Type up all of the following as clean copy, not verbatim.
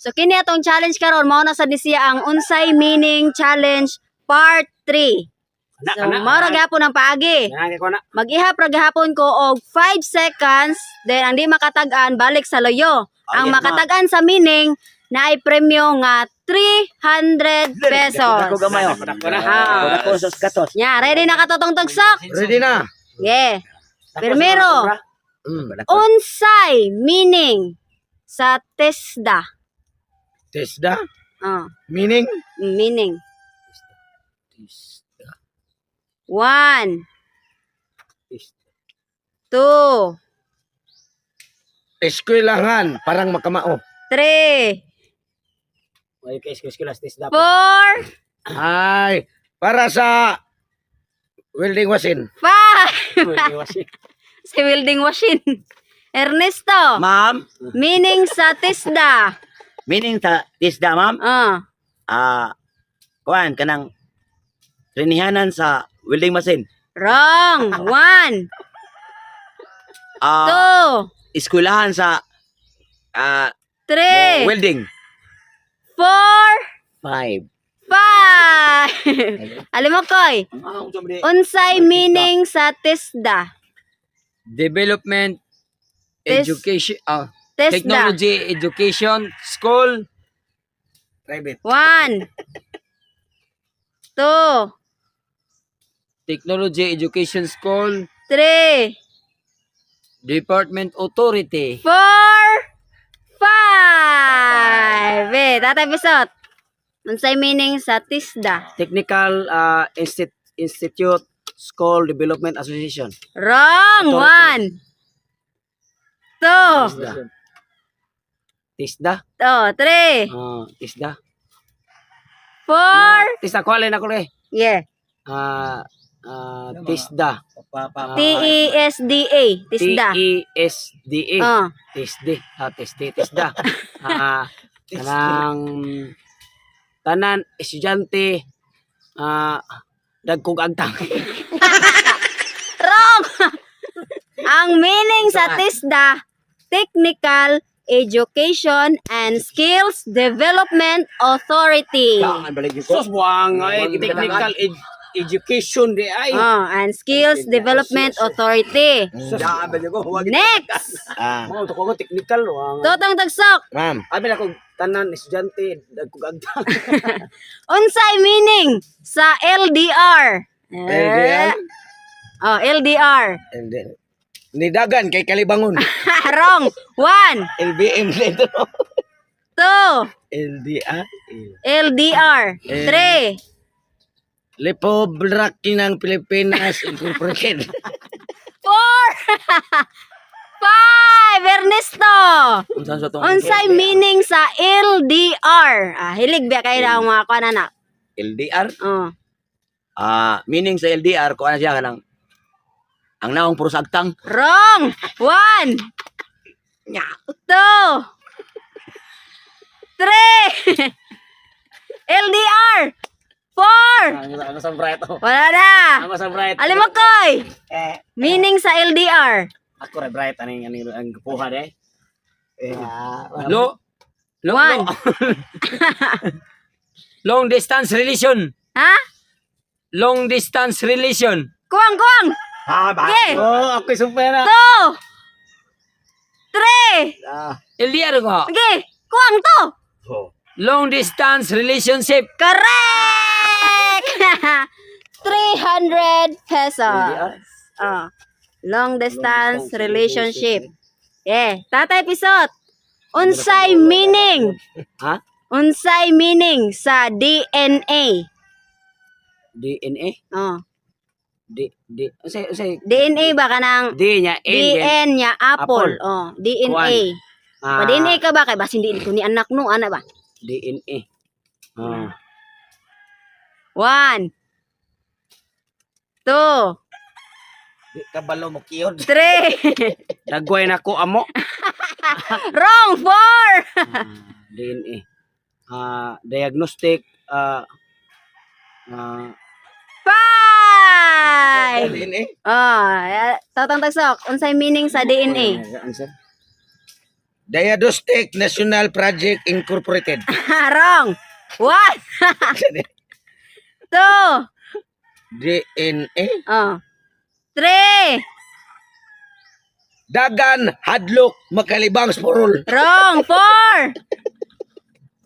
So kini atong challenge karon mao na sa disiya ang unsay meaning challenge part 3. So mao ra gyapon ang paagi. Mag-ihap ra gyapon ko og 5 seconds then ang di makatag-an balik sa loyo. Ang makatag-an sa meaning na ay premyo nga 300 pesos. Ako gamay oh. Ako sos gatos. Nya, ready na katotong tugsok? Ready na. Yeah. Primero, unsay meaning sa TESDA? TESDA? Oh, Meaning? meaning. TESDA. 1, 2, Eskwelahan, parang makamao. 3, Ay, eskwelahan TESDA. 4, Ay, para sa welding machine. 5. Si welding machine. Ernesto, Ma'am, meaning sa TESDA. meaning sa TESDA, ma'am, Oh, kuan kanang trinihanan sa welding machine. wrong. 1, 2, Eskwelahan sa 3, welding. 4, 5. 5. Alam mo, Koy, unsay meaning sa TESDA? Development, Tes- education, TESDA. technology, education, school, Private. 1, 2, technology, education, school, 3, department authority. 4, 5. Tatay Bisot. Unsay meaning sa TESDA? Technical Institute School Development Association. Wrong. 1, 2, TESDA? 3, TESDA. 4. TESDA, kuha na ko rin. Yeah. TESDA. TESDA. TESDA. TESDA. Oh. TESDA. Kanang tanan estudyante dagkog agtang. Wrong. Ang meaning sa TESDA, Technical Education and Skills Development Authority. Sus buang technical education di ay. And Skills Development Authority. Next. Mo to ko technical wang. Totong tagsok. Ma'am, Abi na kog tanan estudyante dagkog agtang. Unsay meaning sa LDR? LDR? LDR. Nidagan kay Kalibangon. Wrong. 1, LBM dito. 2, LDA. LDR. 3, Republic ng Pilipinas Incorporated. 4, 5. Ernesto. Unsay meaning sa LDR? Hilig ba kayo na ang mga kanana? LDR. Oh. Meaning sa LDR kuan siya kanang ang naong puro sagtang. Wrong. 1, 2, 3, LDR. 4. Ano sa brighto? Wala na. Ano sa bright? Alam mo, Koy. Meaning sa LDR. Ako ra bright aning ang kuha de. One. Long distance relation. Ha? Long distance relation. Kuwang, kuwang. Okay. Oh, ako sumpera. 2, 3. LDR ko. Okay. Kuwang to. Long distance relationship. Correct. 300 pesos. Long distance relationship. Tatay Pisot. Unsay meaning? Ha? Unsay meaning sa DNA? DNA? Say DNA ba kanang D nya DN nya apple. DNA. Pa-DNA ka ba kay basi hindi ko ni anak no ana ba? DNA. 1, 2, Di kabalo mo kiyon. 3. Dagway na ko amo. Wrong. 4. DNA. Diagnostic 5. DNA. Tatang tagsok. Unsay meaning sa DNA? Answer. Diagnostic National Project Incorporated. Wrong. 1. 2. DNA. 3. Dagan Hadlok Makalibang Sporol. Wrong. 4.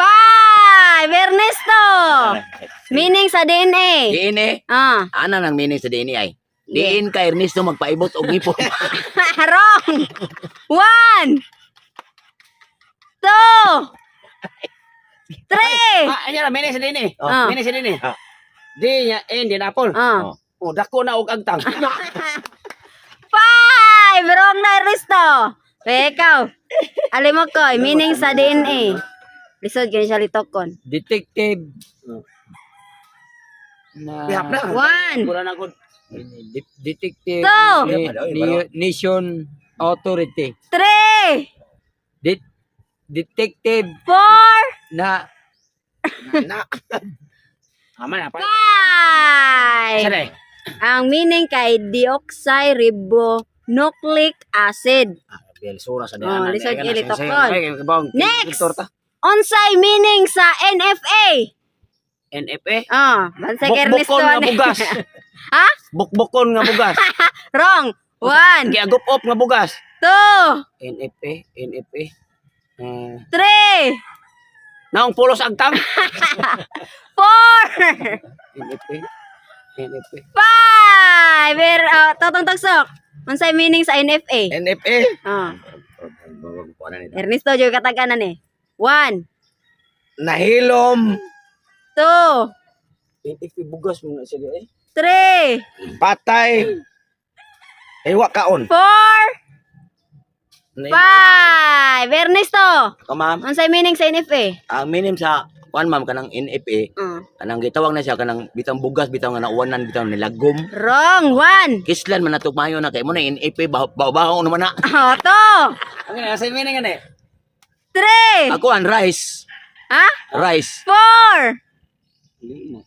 5. Ernesto. Meaning sa DNA. DNA. Ana nang meaning sa DNA ay. Diin ka Ernesto magpaibot og ngipon. Wrong. 1. 2. 3. Anya na mini sa din eh. Ah. Mini sa din eh. Di nya din apple. Oh, dako na og agtang. 5. Wrong na Ernesto. Ikaw. Alam mo ko, meaning sa DNA. Lisod gani siya litokon. Detective. Na. Bihap na. 1. Mura na ko. Detective. Two. Nation Authority. 3. Detective 4. na Na. Aman na pa. 5. Sare. Ang meaning kay deoxyribonucleic acid. Bel sura sa Oh, diyan. lisod ilitokon. Next. Torta. Unsay meaning sa NFA? NFA. Bansay kay Ernesto. Bukbukon nga bugas. Ha? Bukbukon nga bugas. Wrong. 1. Giagop-op nga bugas. 2. NFA. 3. Naong pulos agtang. 4. NFA. 5. Totong tagsok. Unsay meaning sa NFA? NFA. Ernesto jud kataganan eh. 1. Nahilom. 2. NFA bugas mo na siya eh. 3. Patay. Ewa kaon. 4. 5. Ernesto. Ma'am, Unsay meaning sa NFA? ang meaning sa kuan ma'am kanang NFA, kanang gitawag na siya kanang bitang bugas bitaw nga nauwanan bitaw nilagom. Wrong. 1. Kislan man natog mayo na kay mo na NFA baho naman na. 2. Ano na sa meaning ani? 3. Ako ang rice. Ha? Rice. 4. 5.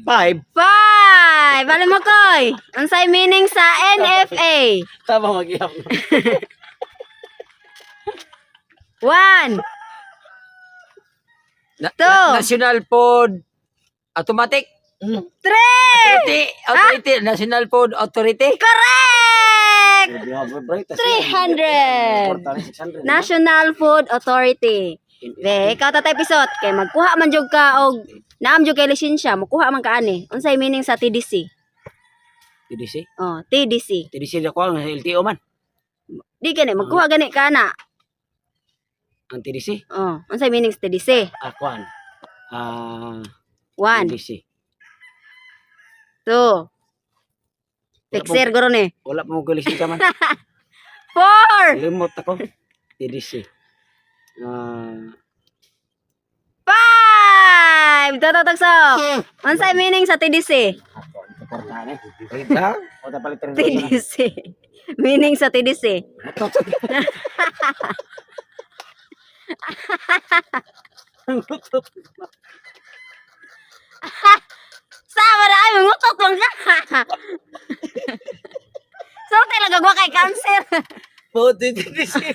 5. Bali mo koy. Unsay meaning sa NFA? Tama mag-ihap. 1. National Food Automatic. 3. Authority. National Food Authority. Correct. 300. 600. National Food Authority. Be, ikaw tatay pisot kay magkuha man jud ka og naam jud kay lisensya, makuha man ka ani. Unsay meaning sa TDC? TDC. TDC. TDC na ko ang LTO man. Di gani magkuha gani ka na. Ang TDC. Unsay meaning sa TDC? Akuan. 1, TDC. 2. Fixer guro ni. Wala pa mo gulising ka man. 4. Remote ako. TDC. 5. Tatatagsok. Unsay meaning sa TDC? Portane. Rita. O ta palitan. TDC. Meaning sa TDC. Sama na ay mangutot lang ka. So talaga gwa kay cancer. Puti TDC.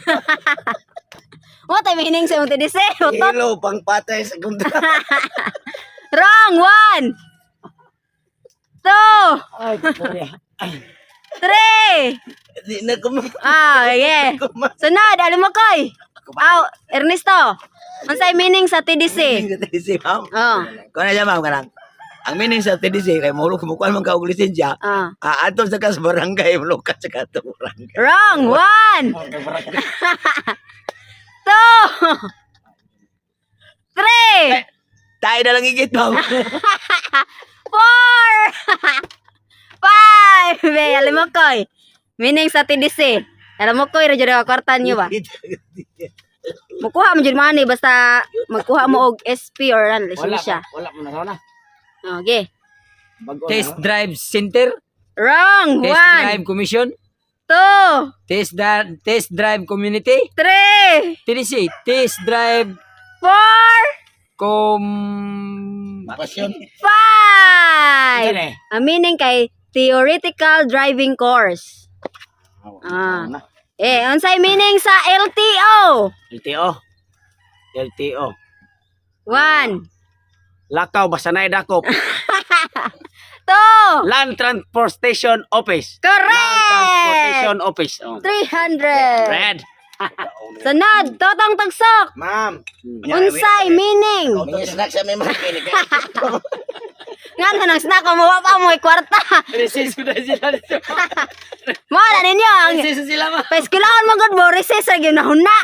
What ay meaning sa TDC? Utot. Hello, pang patay sa gunda. Wrong. 1. 2. Ay, kuya. 3. Di na kumain. Yeah. Sunod, alam mo koy. Ernesto. Unsay meaning sa TDC? TDC ma'am. Kuan na siya ma'am kanang. Ang meaning sa TDC kay mahulog mo kuan man ka og lisensya. Aton sa kas barangay mo ka sa kato barangay. Wrong. 1. 2. 3. Tayo na lang igit ma'am. 4. 5. Alam mo koy. Meaning sa TDC. Alam mo koy, radyo na kwartan nyo ba? Magkuha mo dyan money, basta magkuha mo og SP or lisensya. Wala mo na sana. Okay. Test Drive Center. Wrong. Test 1. Drive Commission. 2. Test Drive Community. 3. TDC. Test Drive 4. Pasyon. 5. Ang meaning kay theoretical driving course. Unsay meaning sa LTO? LTO. 1, Lakaw basanay dakop. 2, Land Transportation Office. correct! Land Transportation Office. Oh. 300. Red. Sunod, totong tagsok. Ma'am. Unsay meaning? May snack sa may makinig. Nga nang snack ko, mawa pa mo kwarta. Recess ko na sila. Mo na ninyo. Recess sila ma. Paiskulaon mo gud mo, recess sa ginahuna.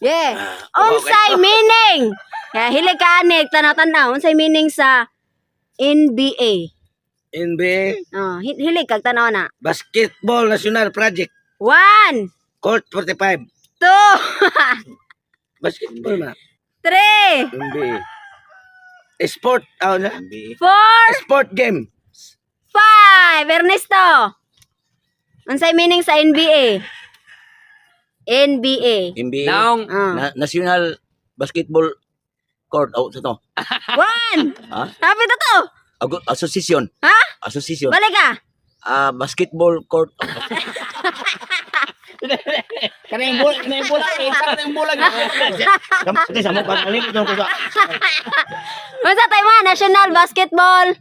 Yeah. Unsay meaning? Kaya hili ka ani, tanaw-tanaw. Unsay meaning sa NBA? NBA Hili kag tanaw na. Basketball National Project 1, Court 45. 2, Basketball na. 3, NBA. Sport na. 4, Sport game. 5. Ernesto. Unsay meaning sa NBA? NBA. NBA. Naong National Basketball Court out sa to. 1. Ha? Happy to to. Association. Ha? Association. Balik ka. Basketball court. Kanang bola, kanang bola. Kamu sa mo pa limit ko sa Unsa tayo man? National Basketball.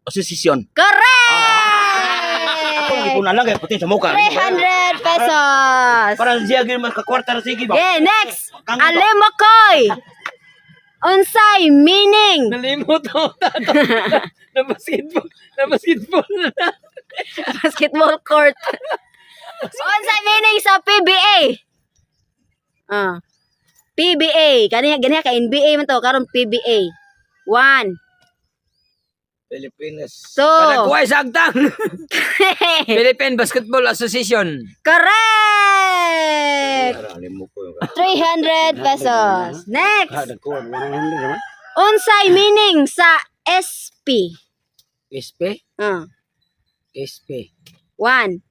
association. Correct! Ako lagi ko na lang kay puti sa mukha. 300 pesos. Para siya gyud mas kakwarta ra sige ba. Okay, next. Alimokoy. Unsay meaning? Nalimot ako na basketball. Basketball court. Unsay meaning sa PBA? PBA. Ganiya ka NBA man to, karon PBA. 1, Pilipinas. 2. Panaguay sa agtang. Philippine Basketball Association. Correct! Alim mo ko. 300 pesos. Next. Nagkuha 100 naman. Unsay meaning sa SP? SP. 1, SP. 2.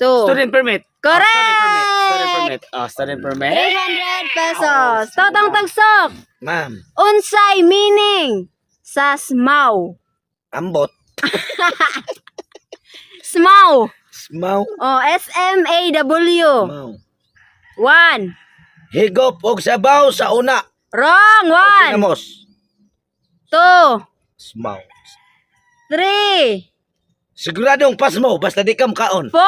Student permit. Correct! Student permit. 300 pesos. Totong tagsok. Ma'am, Unsay meaning sa SMAW? ambot. SMAW. Smaw. SMAW. Smaw. 1. Higop og sabaw sa una. Wrong. 1, Pinamos. 2, Smaw. 3, Siguradong pas mo basta di ka makaon. 4,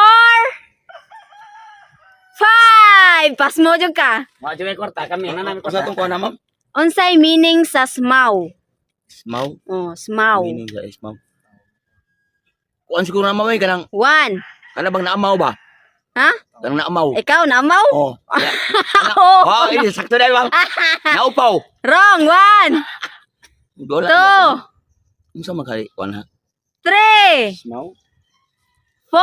5. Pas mo jud ka. Wa jud may kwarta kami na namin Sa kwarta. tong kuha na ma'am. Unsay meaning sa SMAW? Smaw. SMAW. Meaning sa smaw. Kuan siguro na mamay kanang 1. kana bang naamaw ba? Ha? Kanang naamaw. Ikaw namaw? Oh. Oh. Oh, ini sakto dai ma'am. Naupaw. Wrong. 1, Dola. 2, Unsa man kay kuan ha? 3, Snow. 4,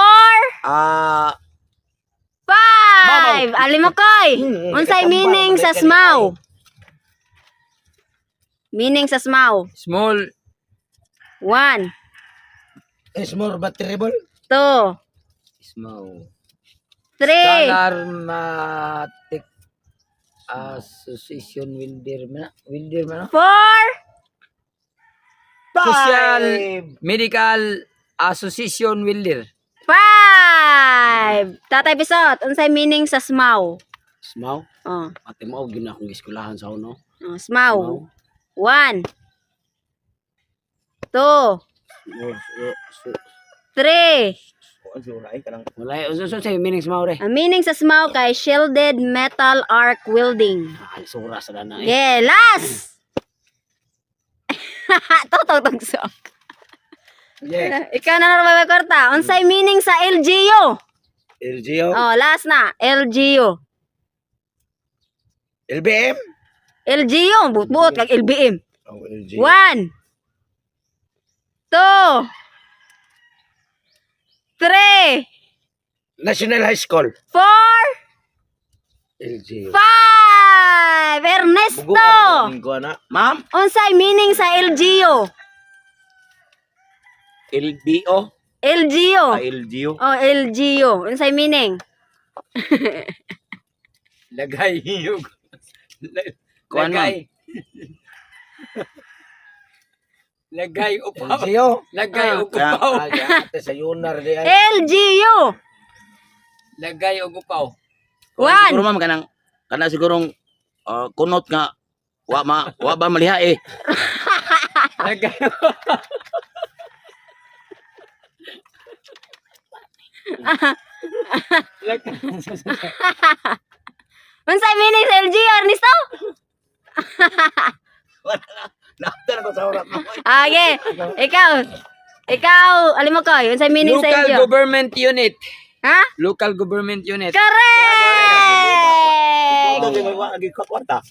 5. Alimokoy. Unsay meaning sa SMAW? Meaning sa SMAW. Small 1, Is more batteryable. 2, Small 3, Alarmatic Association Wilder man. 4, Social Medical Association Wilder. 5. Tatay Bisot, unsay meaning sa SMAW? Snow. Oh, Ate mo og gina akong giskulahan sa uno. SMAW. 1, 2, 3. Wala uso sa meaning snow re. Ang meaning sa SMAW kay Shielded Metal Arc Welding. Sura sa dana eh. Yeah, last! Totoo tagsok. Yeah. Ikaw na naman may kwarta. Unsay meaning sa LGU? LGO. Oh, last na. LGU. LBM. LGU. Buot kag LBM. Oh, LGO. 1, 2, 3, National High School. 4, LGO. 5. Ernesto. Ma'am. Unsay meaning sa LGU? LBO. LGU. LGO. Oh, LGU. Unsay meaning? Lagay yung Kuan ma'am. Lagay upaw. LGU. Lagay Ah. upaw. Ate sa yunar di ay. LGU. Lagay upaw. Siguro 1. ma'am kana sigurong kunot nga wa ba maliha eh. Lagay Unsay meaning sa LGU, Ernesto? Nakita na ko sa oras mo. Age. Ikaw, alam mo ko, unsay meaning sa Local LGU? government unit. Ha? Local government unit. Correct! Ito di mo lagi ka kwarta.